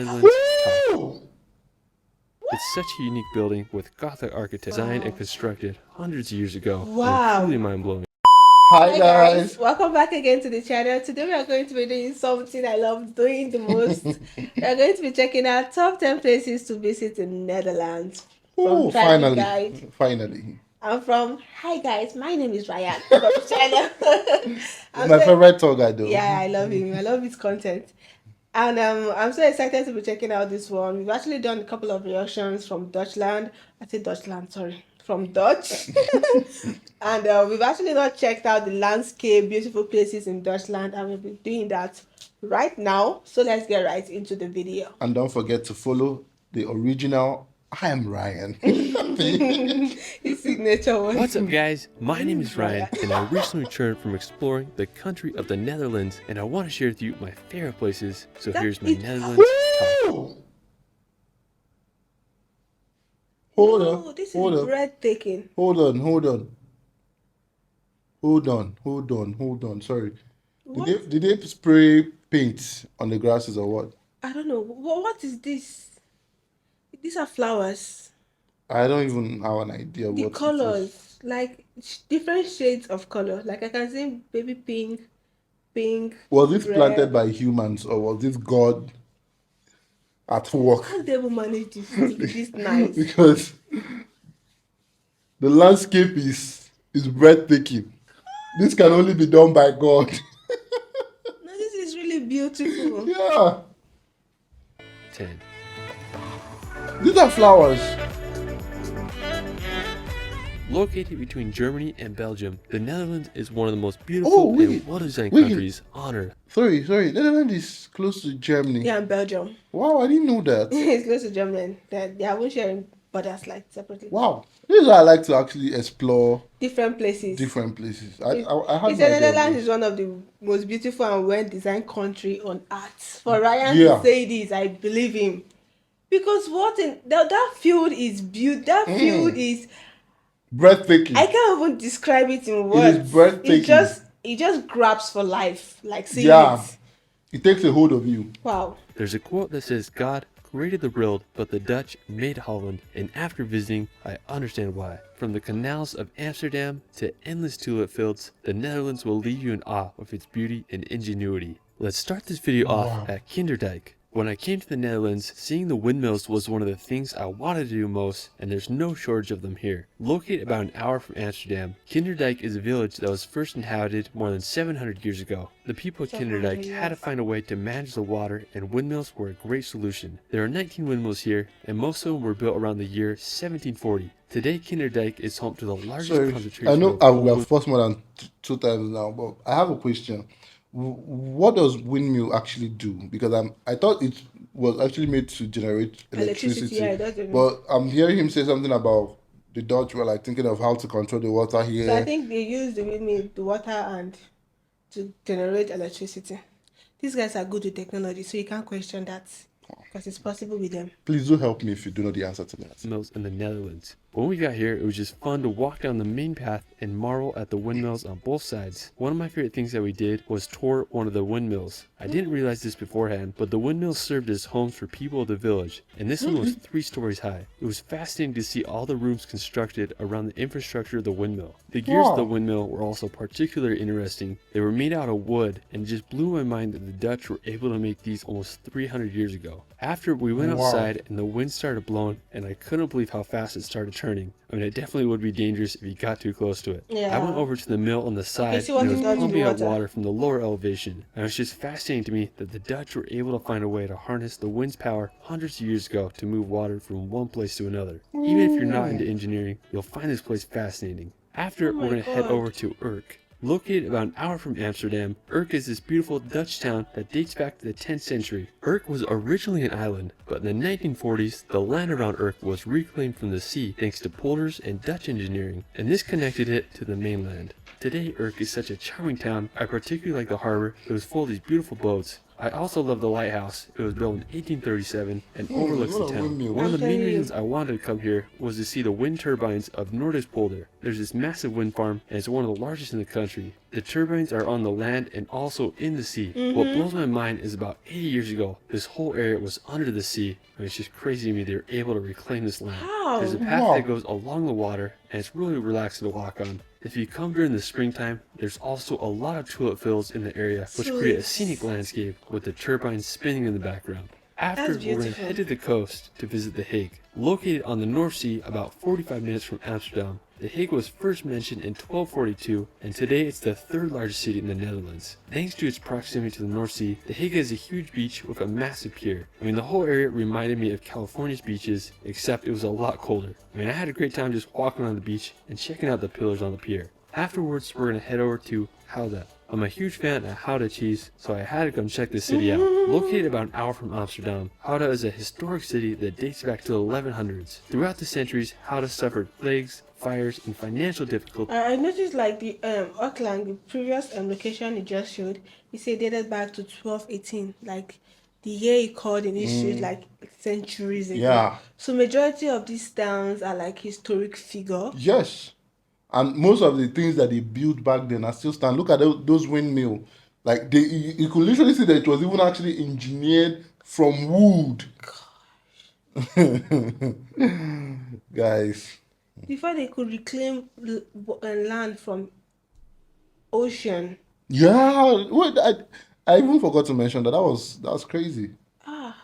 Netherlands top. It's such a unique building with Gothic architecture designed and constructed hundreds of years ago. Wow. Truly mind-blowing. Hi guys, welcome back again to the channel. Today we are going to be doing something I love doing the most. We are going to be checking out top 10 places to visit in Netherlands. Oh, Private finally, Guide. finally. I'm from, hi guys, my name is Ryan from the channel. It's my favorite tour guide though. Yeah, I love him. I love his content. And I'm so excited to be checking out this one. We've actually done a couple of reactions from Dutchland. I say Dutchland, sorry. From Dutch. And we've actually not checked out the landscape, beautiful places in Dutchland. And we'll be doing that right now. So let's get right into the video. And don't forget to follow the original I am Ryan. His signature one. What's up guys, my name is Ryan and I recently returned from exploring the country of the Netherlands and I want to share with you my favorite places. So here's my Netherlands top. Hold Oh, on. this Hold is on. breathtaking. Hold on. Sorry. Did they spray paint on the grasses or what? I don't know. What is this? These are flowers. I don't even have an idea The what it is. colors, like different shades of color. Like I can see baby pink. Was this red. planted by humans or was this God at work? How they able manage this to be this nice? Because the landscape is breathtaking. This can only be done by God. No, this is really beautiful. Yeah. 10. These are flowers. Located between Germany and Belgium, the Netherlands is one of the most beautiful and well-designed countries on Earth. Sorry. Netherlands is close to Germany. Yeah, and Belgium. Wow, I didn't know that. It's close to Germany. They haven't sharing borders like separately. Wow. This is why I like to actually explore Different places. I had It's no idea of Netherlands this. is one of the most beautiful and well-designed country on earth. For Ryan Yeah. to say this, I believe him. Because what in that field is beautiful. That field is Breathtaking. I can't even describe it in words. It is breathtaking. It just grabs for life. Like seeing Yeah. it. It takes a hold of you. Wow. There's a quote that says, God created the world, but the Dutch made Holland, and after visiting, I understand why. From the canals of Amsterdam to endless tulip fields, the Netherlands will leave you in awe with its beauty and ingenuity. Let's start this video off at Kinderdijk. When I came to the Netherlands, seeing the windmills was one of the things I wanted to do most, and there's no shortage of them here. Located about an hour from Amsterdam, Kinderdijk is a village that was first inhabited more than 700 years ago. The people at Kinderdijk had to find a way to manage the water, and windmills were a great solution. There are 19 windmills here, and most of them were built around the year 1740. Today, Kinderdijk is home to the largest concentration I know of we have forced more than two times now, but I have a question. What does windmill actually do? Because I thought it was actually made to generate electricity. Yeah, it doesn't. But I'm hearing him say something about the Dutch were like thinking of how to control the water here. So I think they use the windmill, the water, and to generate electricity. These guys are good with technology, so you can't question that because it's possible with them. Please do help me if you do know the answer to that. windmills in the Netherlands. When we got here, it was just fun to walk down the main path and marvel at the windmills on both sides. One of my favorite things that we did was tour one of the windmills. I didn't realize this beforehand, but the windmills served as homes for people of the village, and this one was 3 stories high. It was fascinating to see all the rooms constructed around the infrastructure of the windmill. The gears of the windmill were also particularly interesting. They were made out of wood, and it just blew my mind that the Dutch were able to make these almost 300 years ago. After we went outside and the wind started blowing, and I couldn't believe how fast it started turning. I mean, it definitely would be dangerous if you got too close to it. Yeah. I went over to the mill on the side see what and it it was does to pumping out water. water from the lower elevation. And it was just fascinating to me that the Dutch were able to find a way to harness the wind's power hundreds of years ago to move water from one place to another. Even if you're not into engineering, you'll find this place fascinating. After, we're going to head over to ERIK. Located about an hour from Amsterdam, ERIK is this beautiful Dutch town that dates back to the 10th century. ERIK was originally an island, but in the 1940s, the land around ERIK was reclaimed from the sea thanks to polders and Dutch engineering, and this connected it to the mainland. Today, ERIK is such a charming town. I particularly like the harbor. It was full of these beautiful boats. I also love the lighthouse. It was built in 1837 and overlooks what the a town. windmill. One of the I'm main telling you. reasons I wanted to come here was to see the wind turbines of Nordispolder. There's this massive wind farm and it's one of the largest in the country. The turbines are on the land and also in the sea. What blows my mind is about 80 years ago, this whole area was under the sea. I mean, it's just crazy to me they were able to reclaim this land. How? There's a path Wow. that goes along the water and it's really relaxing to walk on. If you come during the springtime, there's also a lot of tulip fields in the area which create a scenic landscape with the turbines spinning in the background. After, That's we're going to beautiful. head to the coast to visit The Hague. Located on the North Sea about 45 minutes from Amsterdam, The Hague was first mentioned in 1242 and today it's the third largest city in the Netherlands. Thanks to its proximity to the North Sea, The Hague has a huge beach with a massive pier. I mean, the whole area reminded me of California's beaches, except it was a lot colder. I mean, I had a great time just walking on the beach and checking out the pillars on the pier. Afterwards, we're going to head over to Gouda. I'm a huge fan of Gouda cheese, so I had to come check this city out. Located about an hour from Amsterdam, Gouda is a historic city that dates back to the 1100s. Throughout the centuries, Gouda suffered plagues, fires, and financial difficulties. I noticed like the Auckland, the previous location you just showed, you say dated back to 1218, like the year you called in history is like centuries ago. Yeah. So majority of these towns are like historic figure. Yes. And most of the things that they built back then are still stand. Look at those windmill. Like you could literally see that it was even actually engineered from wood. Guys. Before they could reclaim land from ocean. Yeah. Wait, I even forgot to mention that. That was crazy. Ah,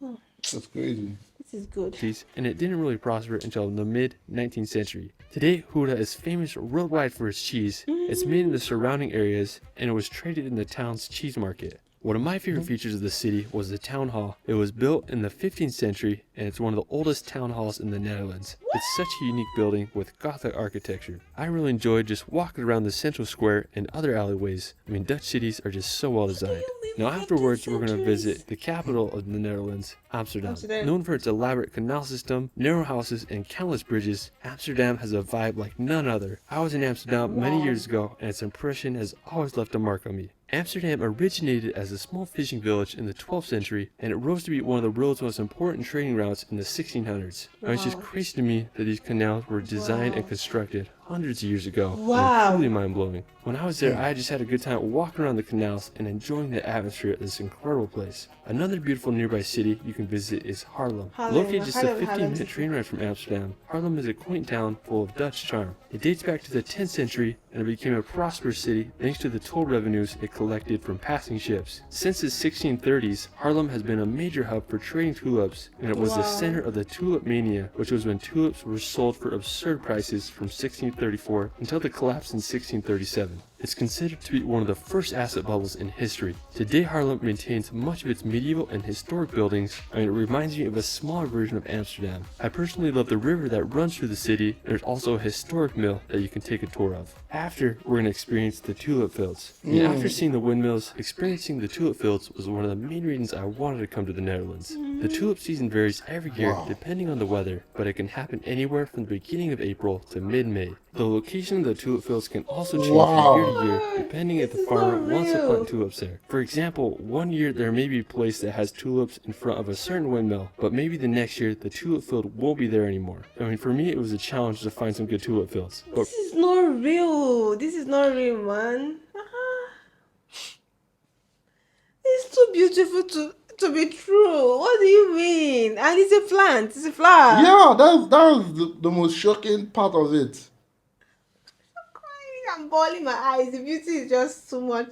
That's crazy. this is good. And it didn't really prosper until the mid-19th century. Today, Gouda is famous worldwide for its cheese. It's made in the surrounding areas, and it was traded in the town's cheese market. One of my favorite features of the city was the town hall. It was built in the 15th century, and it's one of the oldest town halls in the Netherlands. It's such a unique building with Gothic architecture. I really enjoyed just walking around the central square and other alleyways. I mean, Dutch cities are just so well designed. Now afterwards, we're going to visit the capital of the Netherlands, Amsterdam. Known for its elaborate canal system, narrow houses, and countless bridges, Amsterdam has a vibe like none other. I was in Amsterdam many years ago, and its impression has always left a mark on me. Amsterdam originated as a small fishing village in the 12th century, and it rose to be one of the world's most important trading routes in the 1600s. It's just crazy to me that these canals were designed and constructed hundreds of years ago. Wow. It's really mind-blowing. When I was there, I just had a good time walking around the canals and enjoying the atmosphere of this incredible place. Another beautiful nearby city you can visit is Haarlem. Located just a 15-minute train ride from Amsterdam, Haarlem is a quaint town full of Dutch charm. It dates back to the 10th century and it became a prosperous city thanks to the toll revenues it collected from passing ships. Since the 1630s, Haarlem has been a major hub for trading tulips, and it was the center of the tulip mania, which was when tulips were sold for absurd prices from 1634 until the collapse in 1637. It's considered to be one of the first asset bubbles in history. Today, Haarlem maintains much of its medieval and historic buildings, and it reminds me of a smaller version of Amsterdam. I personally love the river that runs through the city. There's also a historic mill that you can take a tour of. After, we're going to experience the tulip fields. And after seeing the windmills, experiencing the tulip fields was one of the main reasons I wanted to come to the Netherlands. The tulip season varies every year depending on the weather, but it can happen anywhere from the beginning of April to mid-May. The location of the tulip fields can also change from year to year, depending if the farmer wants to plant tulips there. For example, one year there may be a place that has tulips in front of a certain windmill, but maybe the next year the tulip field won't be there anymore. I mean, for me it was a challenge to find some good tulip fields. But This is not real. This is not real, man. It's too beautiful to be true. What do you mean? And it's a plant. It's a flower. Yeah, that was the most shocking part of it. I'm bawling my eyes. The beauty is just too much.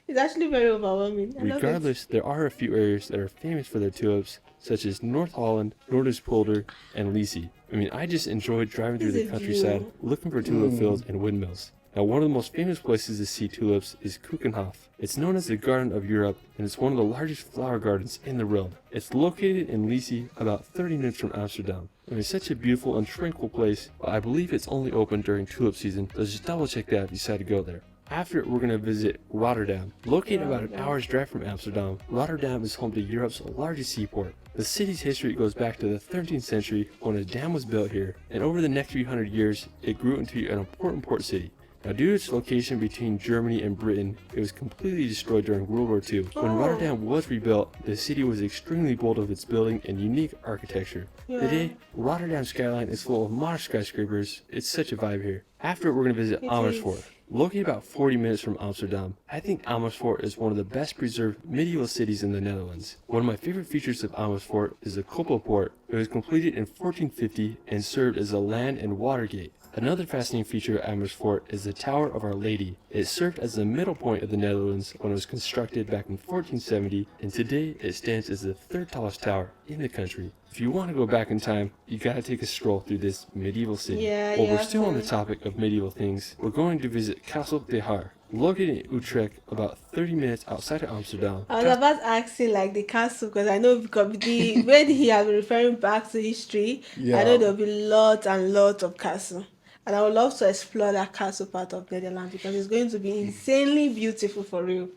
It's actually very overwhelming. I love it. regardless, there are a few areas that are famous for their tulips, such as North Holland, Noorderspolder, and Lisi. I mean, I just enjoyed driving through the It's a countryside, view. looking for tulip fields and windmills. Now, one of the most famous places to see tulips is Keukenhof. It's known as the Garden of Europe, and it's one of the largest flower gardens in the world. It's located in Lisi, about 30 minutes from Amsterdam. And it's such a beautiful and tranquil place, but I believe it's only open during tulip season, so just double check that if you decide to go there. After it, we're going to visit Rotterdam. Located about an hour's drive from Amsterdam, Rotterdam is home to Europe's largest seaport. The city's history goes back to the 13th century when a dam was built here, and over the next few hundred years, it grew into an important port city. Now, due to its location between Germany and Britain, it was completely destroyed during World War II. When Rotterdam was rebuilt, the city was extremely bold of its building and unique architecture. Today, Rotterdam's skyline is full of modern skyscrapers. It's such a vibe here. After we're going to visit Amersfoort. Located about 40 minutes from Amsterdam, I think Amersfoort is one of the best preserved medieval cities in the Netherlands. One of my favorite features of Amersfoort is the Koppelpoort. It was completed in 1450 and served as a land and water gate. Another fascinating feature of Amersfoort is the Tower of Our Lady. It served as the middle point of the Netherlands when it was constructed back in 1470, and today it stands as the third tallest tower in the country. If you want to go back in time, you gotta take a stroll through this medieval city. While we're still on the topic of medieval things, we're going to visit Castle de Haar. Located in Utrecht, about 30 minutes outside of Amsterdam. I was about to ask you like the castle because I know because the when he has been referring back to history, I know there'll be lots and lots of castle. And I would love to explore that castle part of Netherlands because it's going to be insanely beautiful for real.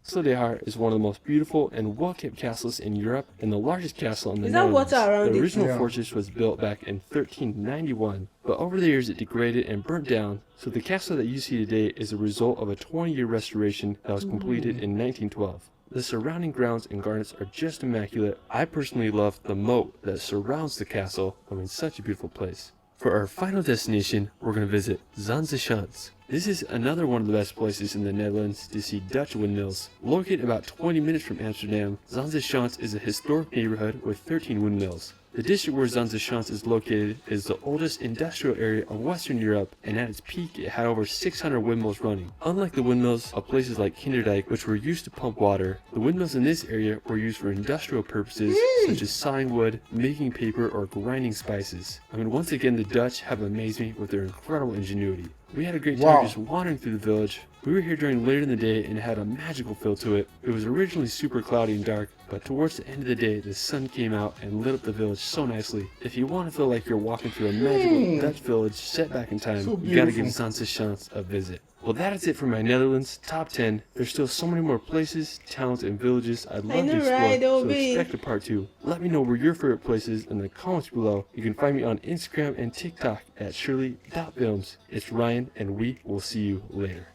Castle de Haar is one of the most beautiful and well-kept castles in Europe and the largest castle in the Is that Netherlands. water around The it? original fortress was built back in 1391, but over the years it degraded and burnt down, so the castle that you see today is a result of a 20-year restoration that was completed in 1912. The surrounding grounds and gardens are just immaculate. I personally love the moat that surrounds the castle. I mean, such a beautiful place. For our final destination, we're going to visit Zanzeschans. This is another one of the best places in the Netherlands to see Dutch windmills. Located about 20 minutes from Amsterdam, Zanzeschans is a historic neighborhood with 13 windmills. The district where Zanzeschans is located is the oldest industrial area of Western Europe, and at its peak it had over 600 windmills running. Unlike the windmills of places like Kinderdijk, which were used to pump water, the windmills in this area were used for industrial purposes such as sawing wood, making paper, or grinding spices. I mean, once again, the Dutch have amazed me with their incredible ingenuity. We had a great time just wandering through the village. We were here during later in the day and it had a magical feel to it. It was originally super cloudy and dark, but towards the end of the day, the sun came out and lit up the village so nicely. If you want to feel like you're walking through a magical Dutch village set back in time, you gotta give Zanzeschans a visit. Well, that is it for my Netherlands top 10. There's still so many more places, towns, and villages I'd love to explore, so expect a part 2. Let me know where your favorite place is in the comments below. You can find me on Instagram and TikTok at shirley.films. It's Ryan, and we will see you later.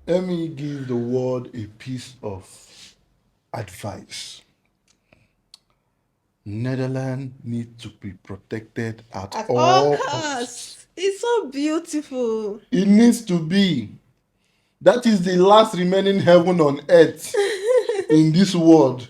Let me give the world a piece of advice. Netherlands need to be protected at all costs. It's so beautiful. It needs to be. That is the last remaining heaven on earth in this world.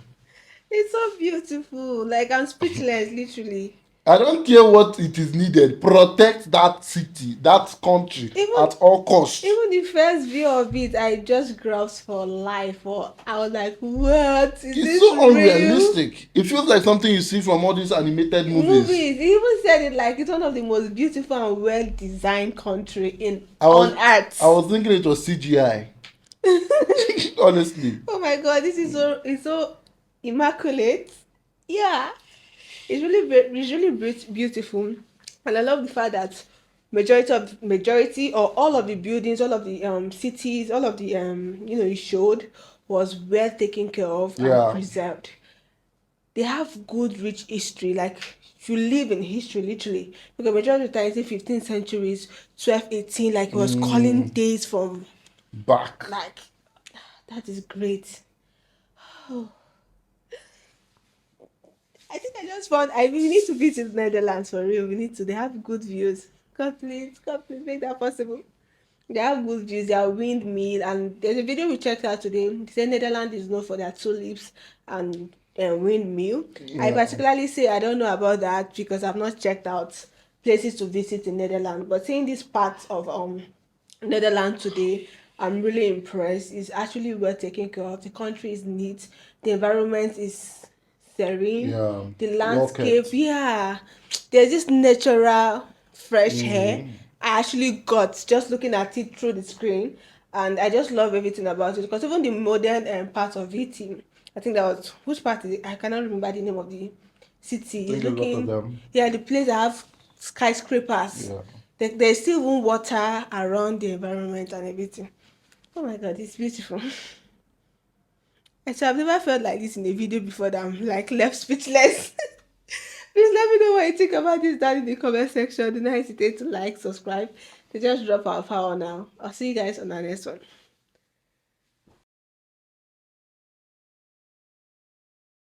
It's so beautiful. Like I'm speechless, literally. I don't care what it is needed. Protect that city, that country at all costs. Even the first view of it, I just grasped for life. Or I was like, "What is this?" It's so real? unrealistic. It feels like something you see from all these animated movies. He even said it like it's one of the most beautiful and well-designed country on earth. I was thinking it was CGI. Honestly. Oh my God, it's so immaculate. Yeah. It's really beautiful, and I love the fact that majority or all of the buildings, all of the cities, all of the it showed was well taken care of and preserved. They have good rich history, like if you live in history literally, because majority of the times in 15th centuries, 12, 18, like it was calling days from back. Like that is great. Oh. I think I just found we need to visit Netherlands for real. They have good views. God please make that possible. They have good views, they are windmill, and there's a video we checked out today. They say Netherlands is known for their tulips and windmill. Yeah. I particularly say I don't know about that because I've not checked out places to visit in Netherlands. But seeing this part of Netherlands today, I'm really impressed. It's actually well taken care of. The country is neat. The environment is serene. Yeah. The landscape, there's this natural fresh air I actually got just looking at it through the screen, and I just love everything about it because even the modern part of it, I think that was which part is it? I cannot remember the name of the city. It's looking, the place that have skyscrapers. There's still even water around the environment and everything. Oh my God, it's beautiful. So I've never felt like this in a video before that I'm like left speechless. Please let me know what you think about this down in the comment section. Do not hesitate to like, subscribe. To just drop our power now. I'll see you guys on the next one.